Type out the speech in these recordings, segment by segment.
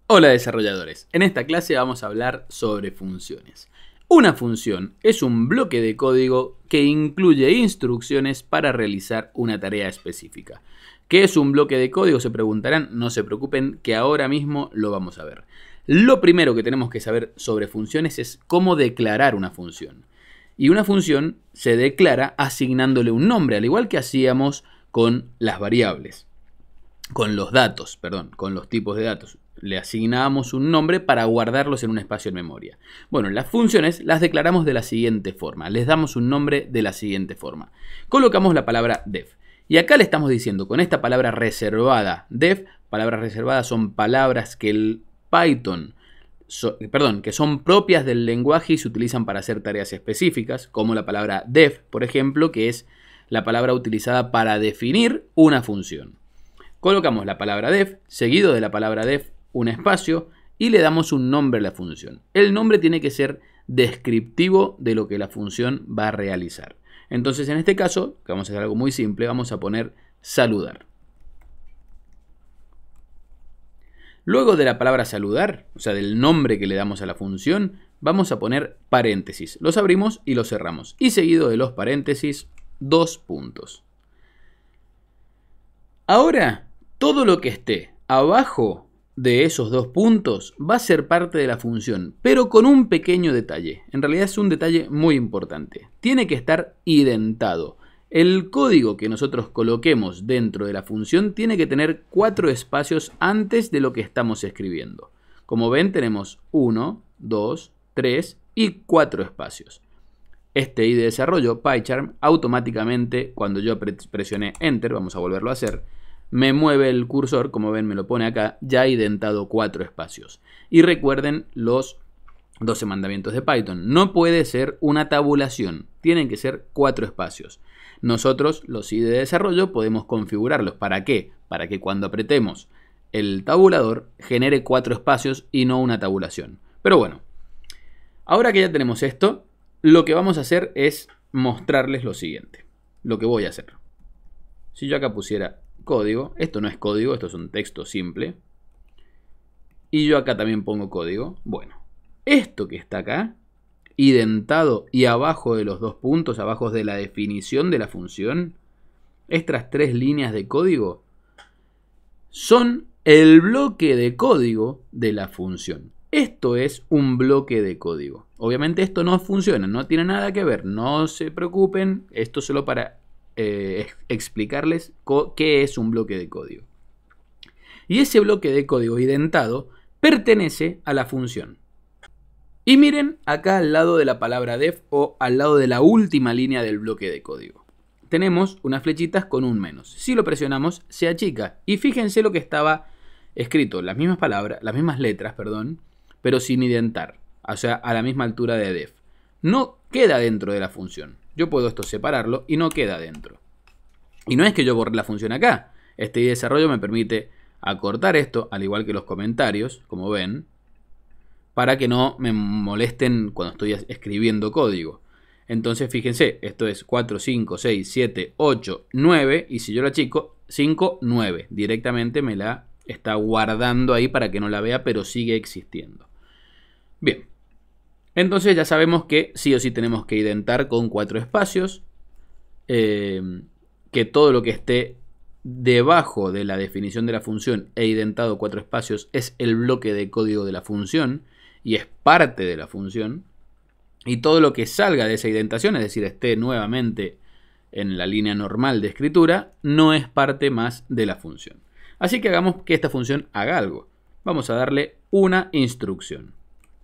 Hola desarrolladores, en esta clase vamos a hablar sobre funciones. Una función es un bloque de código que incluye instrucciones para realizar una tarea específica. ¿Qué es un bloque de código? Se preguntarán, no se preocupen que ahora mismo lo vamos a ver. Lo primero que tenemos que saber sobre funciones es cómo declarar una función. Y una función se declara asignándole un nombre, al igual que hacíamos con las variables. Con los datos, con los tipos de datos. Le asignamos un nombre para guardarlos en un espacio en memoria. Bueno, las funciones las declaramos de la siguiente forma. Les damos un nombre de la siguiente forma. Colocamos la palabra def. Y acá le estamos diciendo con esta palabra reservada, def, palabras reservadas son palabras que el Python, que son propias del lenguaje y se utilizan para hacer tareas específicas, como la palabra def, por ejemplo, que es la palabra utilizada para definir una función. Colocamos la palabra def, seguido de la palabra def, un espacio y le damos un nombre a la función. El nombre tiene que ser descriptivo de lo que la función va a realizar. Entonces, en este caso, que vamos a hacer algo muy simple, vamos a poner saludar. Luego de la palabra saludar, o sea, del nombre que le damos a la función, vamos a poner paréntesis. Los abrimos y los cerramos. Y seguido de los paréntesis, 2 puntos. Ahora, todo lo que esté abajo de esos 2 puntos va a ser parte de la función, pero con un pequeño detalle. En realidad es un detalle muy importante. Tiene que estar identado. El código que nosotros coloquemos dentro de la función tiene que tener 4 espacios antes de lo que estamos escribiendo. Como ven, tenemos 1, 2, 3 y 4 espacios. Este ID de desarrollo, PyCharm, automáticamente, cuando yo presioné Enter, vamos a volverlo a hacer, me mueve el cursor, como ven me lo pone acá, ya identado 4 espacios. Y recuerden los 12 mandamientos de Python. No puede ser una tabulación, tienen que ser 4 espacios. Nosotros, los ID de desarrollo, podemos configurarlos. ¿Para qué? Para que cuando apretemos el tabulador genere 4 espacios y no una tabulación. Pero bueno, ahora que ya tenemos esto, lo que vamos a hacer es mostrarles lo siguiente. Lo que voy a hacer. Si yo acá pusiera código, esto no es código, esto es un texto simple. Y yo acá también pongo código. Bueno, esto que está acá, identado y abajo de los 2 puntos, abajo de la definición de la función, estas 3 líneas de código son el bloque de código de la función. Esto es un bloque de código. Obviamente esto no funciona, no tiene nada que ver, no se preocupen, esto es solo para explicarles qué es un bloque de código. Y ese bloque de código identado pertenece a la función. Y miren acá al lado de la palabra def o al lado de la última línea del bloque de código. Tenemos unas flechitas con un menos. Si lo presionamos se achica. Y fíjense lo que estaba escrito, las mismas palabras, las mismas letras, pero sin identar. O sea, a la misma altura de def. No queda dentro de la función. Yo puedo esto separarlo y no queda dentro. Y no es que yo borre la función acá. Este desarrollo me permite acortar esto, al igual que los comentarios, como ven, para que no me molesten cuando estoy escribiendo código. Entonces, fíjense, esto es 4, 5, 6, 7, 8, 9. Y si yo la achico, 5, 9. Directamente me la está guardando ahí para que no la vea, pero sigue existiendo. Bien. Entonces ya sabemos que sí o sí tenemos que identar con 4 espacios. Que todo lo que esté debajo de la definición de la función e identado 4 espacios es el bloque de código de la función y es parte de la función. Y todo lo que salga de esa identación, es decir, esté nuevamente en la línea normal de escritura, no es parte más de la función. Así que hagamos que esta función haga algo. Vamos a darle una instrucción.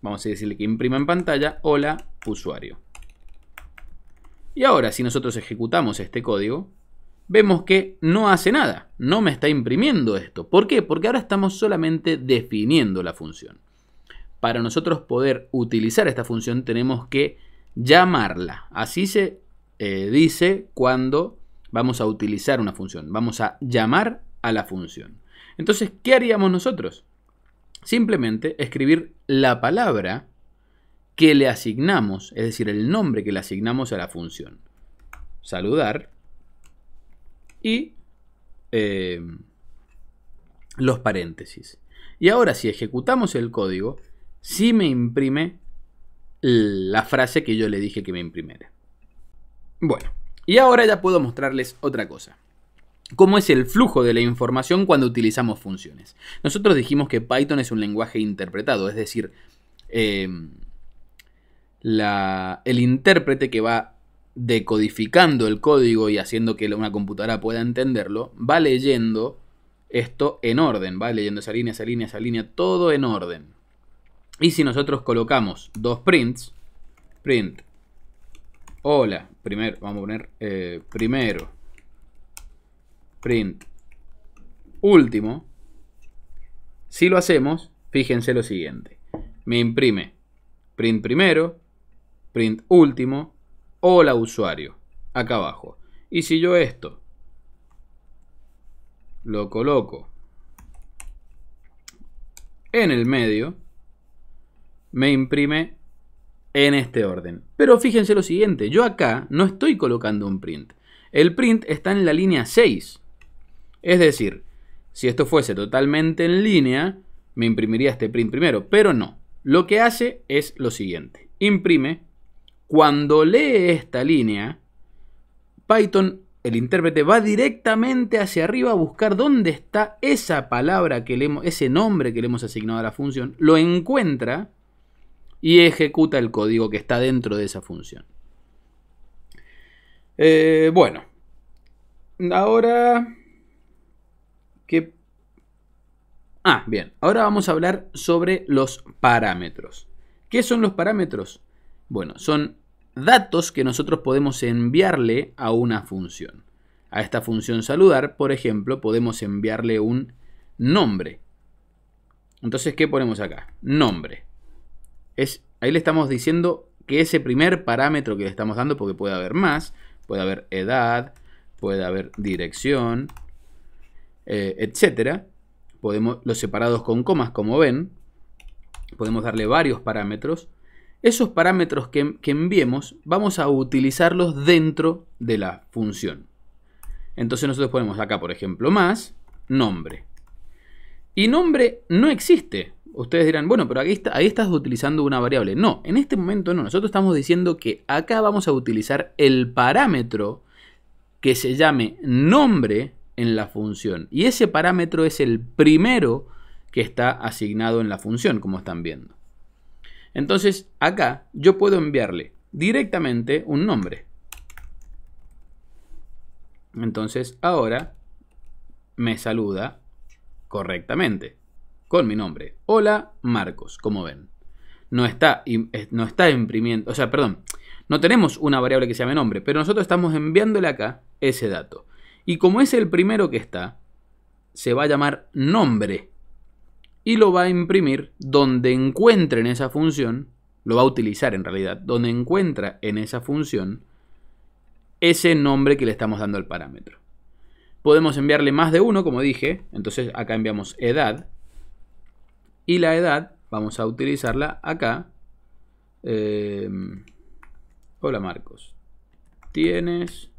Vamos a decirle que imprima en pantalla, hola usuario. Y ahora, si nosotros ejecutamos este código, vemos que no hace nada, no me está imprimiendo esto. ¿Por qué? Porque ahora estamos solamente definiendo la función. Para nosotros poder utilizar esta función tenemos que llamarla. Así se dice cuando vamos a utilizar una función. Vamos a llamar a la función. Entonces, ¿qué haríamos nosotros? Simplemente escribir la palabra que le asignamos, es decir, el nombre que le asignamos a la función. Saludar y los paréntesis. Y ahora si ejecutamos el código, sí me imprime la frase que yo le dije que me imprimiera. Bueno, y ahora ya puedo mostrarles otra cosa. ¿Cómo es el flujo de la información cuando utilizamos funciones? Nosotros dijimos que Python es un lenguaje interpretado, es decir, el intérprete que va decodificando el código y haciendo que una computadora pueda entenderlo, va leyendo esto en orden, va leyendo esa línea, todo en orden. Y si nosotros colocamos dos prints, print, hola, primero, vamos a poner primero, print, último, si lo hacemos, fíjense lo siguiente, me imprime print primero, print último, hola usuario, acá abajo. Y si yo esto lo coloco en el medio, me imprime en este orden. Pero fíjense lo siguiente, yo acá no estoy colocando un print. El print está en la línea 6. Es decir, si esto fuese totalmente en línea, me imprimiría este print primero, pero no. Lo que hace es lo siguiente, imprime, cuando lee esta línea, Python, el intérprete, va directamente hacia arriba a buscar dónde está esa palabra, ese nombre que le hemos asignado a la función, lo encuentra y ejecuta el código que está dentro de esa función. Bueno, ahora... bien, ahora vamos a hablar sobre los parámetros. ¿Qué son los parámetros? Bueno, son datos que nosotros podemos enviarle a una función. A esta función saludar, por ejemplo, podemos enviarle un nombre. Entonces, ¿qué ponemos acá? Nombre. Ahí le estamos diciendo que ese primer parámetro que le estamos dando, porque puede haber más, puede haber edad, puede haber dirección, etcétera. Los separados con comas, como ven, podemos darle varios parámetros. Esos parámetros que enviemos, vamos a utilizarlos dentro de la función. Entonces nosotros ponemos acá, por ejemplo, más nombre. Y nombre no existe. Ustedes dirán, bueno, pero ahí estás utilizando una variable. No, en este momento no. Nosotros estamos diciendo que acá vamos a utilizar el parámetro que se llame nombre en la función. Y ese parámetro es el primero que está asignado en la función, como están viendo. Entonces, acá yo puedo enviarle directamente un nombre. Entonces, ahora me saluda correctamente con mi nombre. Hola, Marcos, como ven. No está imprimiendo, o sea, perdón, no tenemos una variable que se llame nombre, pero nosotros estamos enviándole acá ese dato. Y como es el primero que está, se va a llamar nombre. Y lo va a imprimir donde encuentre en esa función, lo va a utilizar en realidad, donde encuentra en esa función ese nombre que le estamos dando al parámetro. Podemos enviarle más de uno, como dije, entonces acá enviamos edad. Y la edad vamos a utilizarla acá. Hola Marcos, tienes...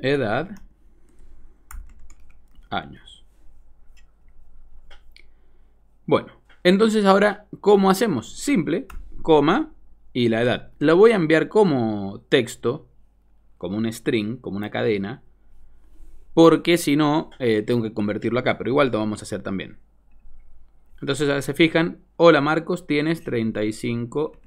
edad, años. Bueno, entonces ahora, ¿cómo hacemos? Simple, coma y la edad. La voy a enviar como texto, como un string, como una cadena, porque si no, tengo que convertirlo acá, pero igual lo vamos a hacer también. Entonces, ahora se fijan, hola Marcos, tienes 35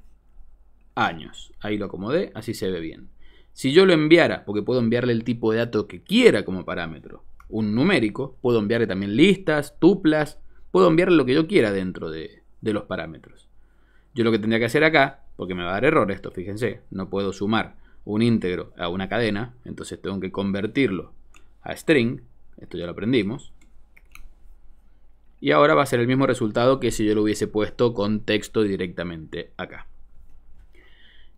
años. Ahí lo acomodé, así se ve bien. Si yo lo enviara, porque puedo enviarle el tipo de dato que quiera como parámetro, un numérico, puedo enviarle también listas, tuplas, puedo enviarle lo que yo quiera dentro de los parámetros. Yo lo que tendría que hacer acá, porque me va a dar error esto, fíjense, no puedo sumar un íntegro a una cadena, entonces tengo que convertirlo a string, esto ya lo aprendimos, y ahora va a ser el mismo resultado que si yo lo hubiese puesto con texto directamente acá.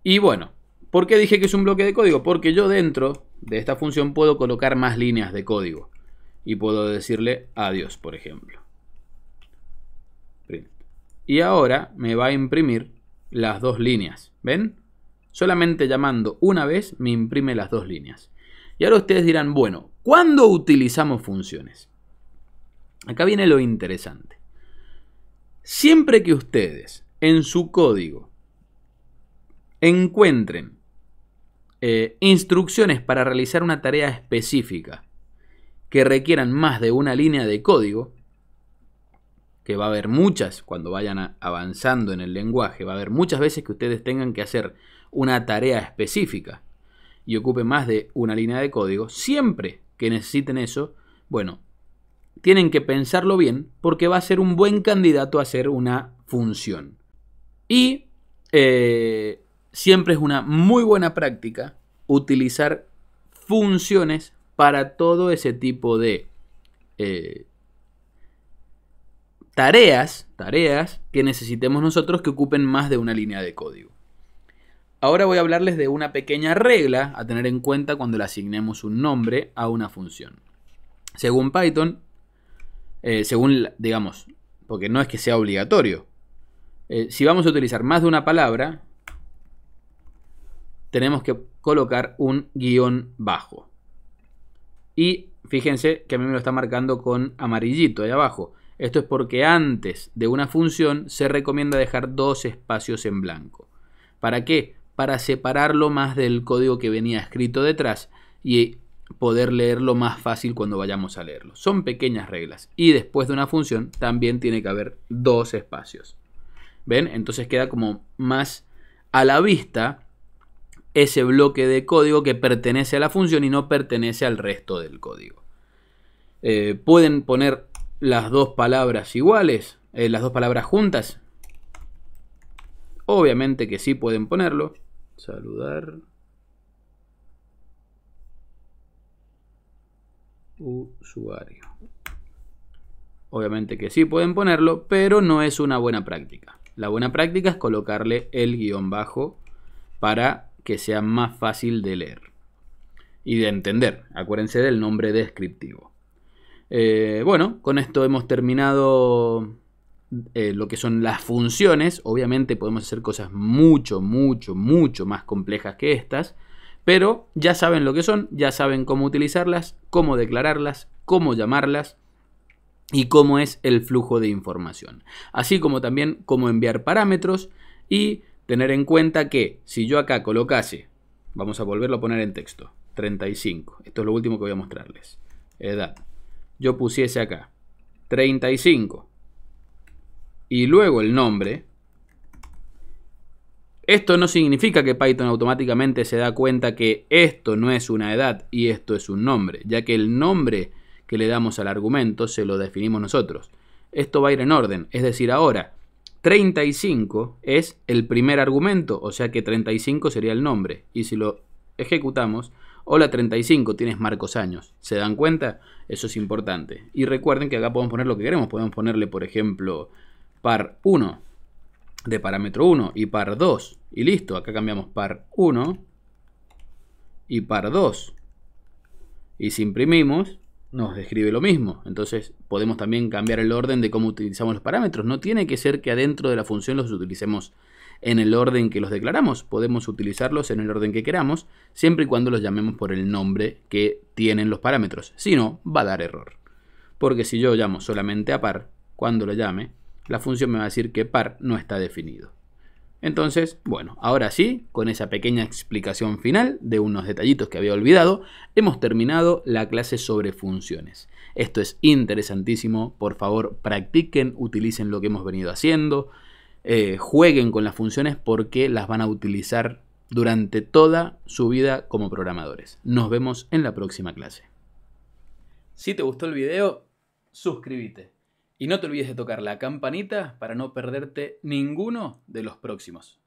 Y bueno, ¿por qué dije que es un bloque de código? Porque yo dentro de esta función puedo colocar más líneas de código. Y puedo decirle adiós, por ejemplo. Print. Y ahora me va a imprimir las dos líneas. ¿Ven? Solamente llamando una vez me imprime las dos líneas. Y ahora ustedes dirán, bueno, ¿cuándo utilizamos funciones? Acá viene lo interesante. Siempre que ustedes en su código encuentren instrucciones para realizar una tarea específica que requieran más de una línea de código, que va a haber muchas cuando vayan avanzando en el lenguaje, va a haber muchas veces que ustedes tengan que hacer una tarea específica y ocupe más de una línea de código, siempre que necesiten eso, bueno, tienen que pensarlo bien porque va a ser un buen candidato a ser una función. Y siempre es una muy buena práctica utilizar funciones para todo ese tipo de tareas que necesitemos nosotros que ocupen más de una línea de código. Ahora voy a hablarles de una pequeña regla a tener en cuenta cuando le asignemos un nombre a una función. Según Python, digamos, porque no es que sea obligatorio, si vamos a utilizar más de una palabra, tenemos que colocar un guión bajo. Y fíjense que a mí me lo está marcando con amarillito ahí abajo. Esto es porque antes de una función se recomienda dejar 2 espacios en blanco. ¿Para qué? Para separarlo más del código que venía escrito detrás y poder leerlo más fácil cuando vayamos a leerlo. Son pequeñas reglas. Y después de una función también tiene que haber 2 espacios. ¿Ven? Entonces queda como más a la vista ese bloque de código que pertenece a la función y no pertenece al resto del código. Pueden poner las 2 palabras iguales, las 2 palabras juntas. Obviamente que sí pueden ponerlo. Saludar. Usuario. Obviamente que sí pueden ponerlo, pero no es una buena práctica. La buena práctica es colocarle el guión bajo para que sea más fácil de leer y de entender. Acuérdense del nombre descriptivo. Bueno, con esto hemos terminado lo que son las funciones. Obviamente podemos hacer cosas mucho más complejas que estas, pero ya saben lo que son, ya saben cómo utilizarlas, cómo declararlas, cómo llamarlas y cómo es el flujo de información. Así como también cómo enviar parámetros y tener en cuenta que si yo acá colocase, vamos a volverlo a poner en texto, 35, esto es lo último que voy a mostrarles, edad, yo pusiese acá 35 y luego el nombre, esto no significa que Python automáticamente se da cuenta que esto no es una edad y esto es un nombre, ya que el nombre que le damos al argumento se lo definimos nosotros. Esto va a ir en orden, es decir, ahora 35 es el primer argumento, o sea que 35 sería el nombre. Y si lo ejecutamos, hola 35, tienes Marcos Años. ¿Se dan cuenta? Eso es importante. Y recuerden que acá podemos poner lo que queremos. Podemos ponerle, por ejemplo, par 1 de parámetro 1 y par 2. Y listo, acá cambiamos par 1 y par 2. Y si imprimimos, nos describe lo mismo. Entonces podemos también cambiar el orden de cómo utilizamos los parámetros. No tiene que ser que adentro de la función los utilicemos en el orden que los declaramos. Podemos utilizarlos en el orden que queramos, siempre y cuando los llamemos por el nombre que tienen los parámetros. Si no, va a dar error. Porque si yo llamo solamente a par, cuando lo llame, la función me va a decir que par no está definido. Entonces, bueno, ahora sí, con esa pequeña explicación final de unos detallitos que había olvidado, hemos terminado la clase sobre funciones. Esto es interesantísimo, por favor practiquen, utilicen lo que hemos venido haciendo, jueguen con las funciones porque las van a utilizar durante toda su vida como programadores. Nos vemos en la próxima clase. Si te gustó el video, suscríbete. Y no te olvides de tocar la campanita para no perderte ninguno de los próximos.